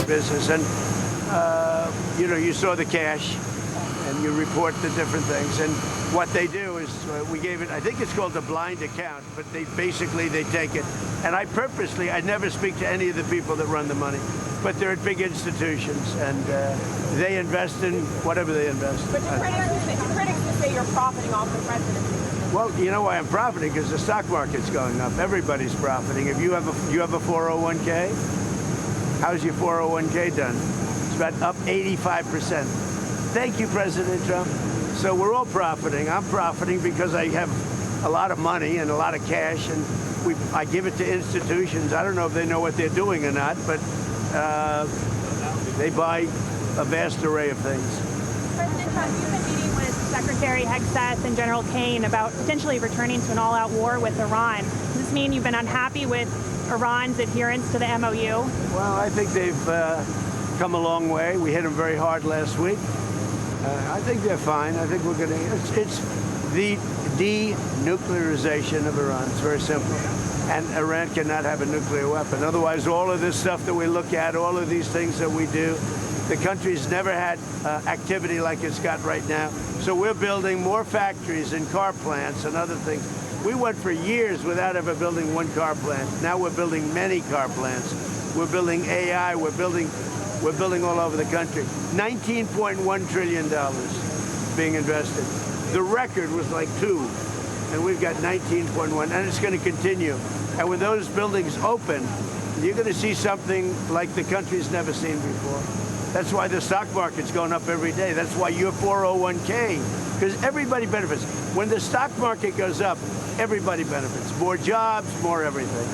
business. And, you saw the cash, and you report the different things. And what they do is we gave it, I think it's called a blind account, but they take it. And I never speak to any of the people that run the money, but they're at big institutions, and they invest in whatever they invest. But critics say you're profiting off the presidency. Well, you know why I'm profiting? Because the stock market's going up. Everybody's profiting. If you have a 401k, how's your 401k done? It's about up 85%. Thank you, President Trump. So we're all profiting. I'm profiting because I have a lot of money and a lot of cash, and I give it to institutions. I don't know if they know what they're doing or not, but they buy a vast array of things. President Trump, you've been meeting with Secretary Sath and General Kane about potentially returning to an all-out war with Iran. Does this mean you've been unhappy with Iran's adherence to the MOU? Well, I think they've come a long way. We hit them very hard last week. I think they're fine. I think we're going to. It's the denuclearization of Iran. It's very simple. And Iran cannot have a nuclear weapon. Otherwise, all of this stuff that we look at, all of these things that we do, the country's never had activity like it's got right now. So we're building more factories and car plants and other things. We went for years without ever building one car plant. Now we're building many car plants. We're building AI. We're building all over the country. $19.1 trillion being invested. The record was like 2, and we've got 19.1, and it's going to continue. And when those buildings open, you're going to see something like the country's never seen before. That's why the stock market's going up every day. That's why your 401k, because everybody benefits. When the stock market goes up, everybody benefits. More jobs, more everything.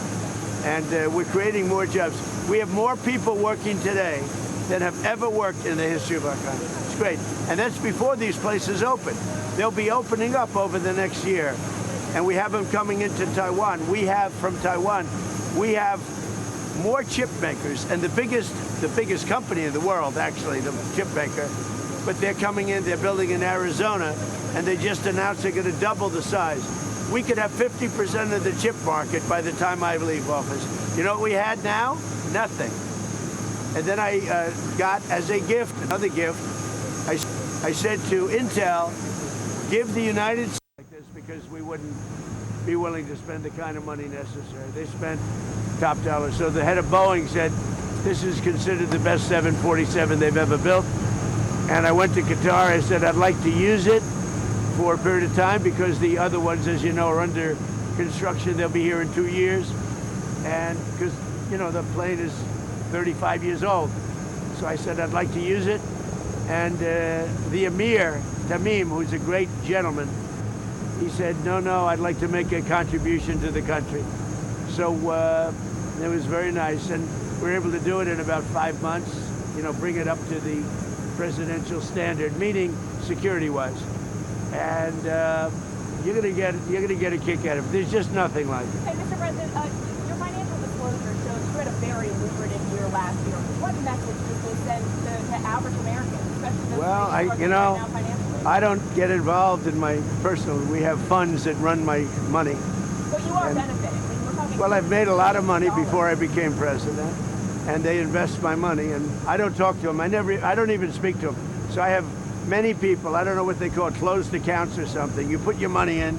And we're creating more jobs. We have more people working today than have ever worked in the history of our country. It's great. And that's before these places open. They'll be opening up over the next year. And we have them coming into Taiwan. From Taiwan, we have more chip makers, and the biggest company in the world, actually, the chip maker. But they're coming in, they're building in Arizona, and they just announced they're going to double the size. We could have 50% of the chip market by the time I leave office. You know what we had now? Nothing. And then I got, as a gift, another gift, I said to Intel, give the United States like this, because we wouldn't be willing to spend the kind of money necessary. They spent top dollar. So the head of Boeing said, this is considered the best 747 they've ever built. And I went to Qatar, I said, I'd like to use it for a period of time, because the other ones, as you know, are under construction. They'll be here in 2 years. And because, the plane is 35 years old. So I said, I'd like to use it. And the Emir, Tamim, who's a great gentleman, he said, no, I'd like to make a contribution to the country. So it was very nice. And we were able to do it in about 5 months, bring it up to the presidential standard, meaning security-wise. And you're gonna get a kick out of it. There's just nothing like it. Hey, Mr. President, your financial disclosure shows you had a very lucrative year last year. What message does this send to average Americans, especially those who are now financially? I don't get involved in my personal. We have funds that run my money. But you are benefiting. Well, I've made a lot of money before I became president, and they invest my money, and I don't talk to them. I don't even speak to them. So I have many people, I don't know what they call it, closed accounts or something. You put your money in,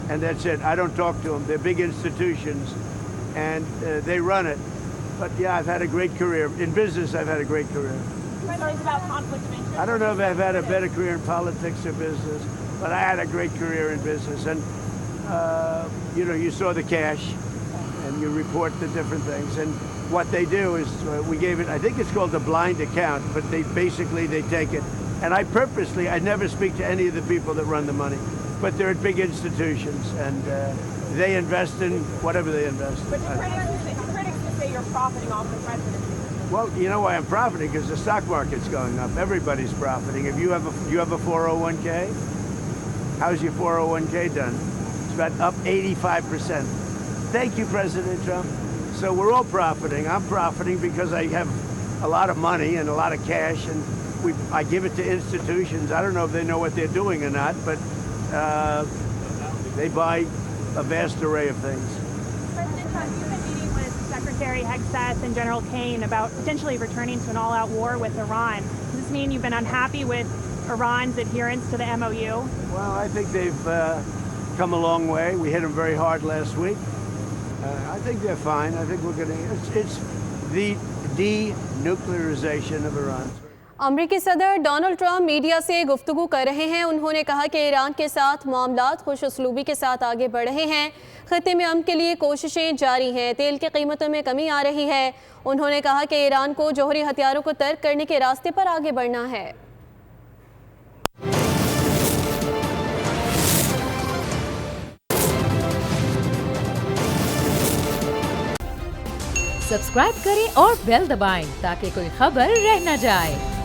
and that's it. I don't talk to them. They're big institutions, and they run it. But yeah, I've had a great career. In business, I've had a great career. Concerns about conflict of interest? I don't know if I've had a better career in politics or business, but I had a great career in business. And, you saw the cash, and you report the different things. And what they do is we gave it, I think it's called a blind account, but they take it. And I never speak to any of the people that run the money, but they're at big institutions, and they invest in whatever they invest. But critics say you're profiting off the presidency. Well, you know why I'm profiting? Because the stock market's going up. Everybody's profiting. If you have a 401k, how's your 401k done? It's about up 85%. Thank you, President Trump. So we're all profiting. I'm profiting because I have a lot of money and a lot of cash, and I give it to institutions. I don't know if they know what they're doing or not, but they buy a vast array of things. President Trump, you've been meeting with Secretary Secretary Hegseth and General Kane about potentially returning to an all-out war with Iran. Does this mean you've been unhappy with Iran's adherence to the MOU? Well, I think they've come a long way. We hit them very hard last week. I think they're fine. I think we're going to. It's the denuclearization of Iran. अमरीकी सदर Donald Trump media से गुफ्तगू कर रहे हैं। उन्होंने कहा कि ईरान के साथ मामलात खुश उसलूबी के साथ आगे बढ़ रहे हैं। खत्ते में अमन के लिए कोशिशें जारी हैं। तेल की कीमतों में कमी आ रही है। उन्होंने कहा कि ईरान को जौहरी हथियारों को तर्क करने के रास्ते पर आगे बढ़ना है। सब्सक्राइब करें और बेल दबाएं ताकि कोई खबर रह न जाए।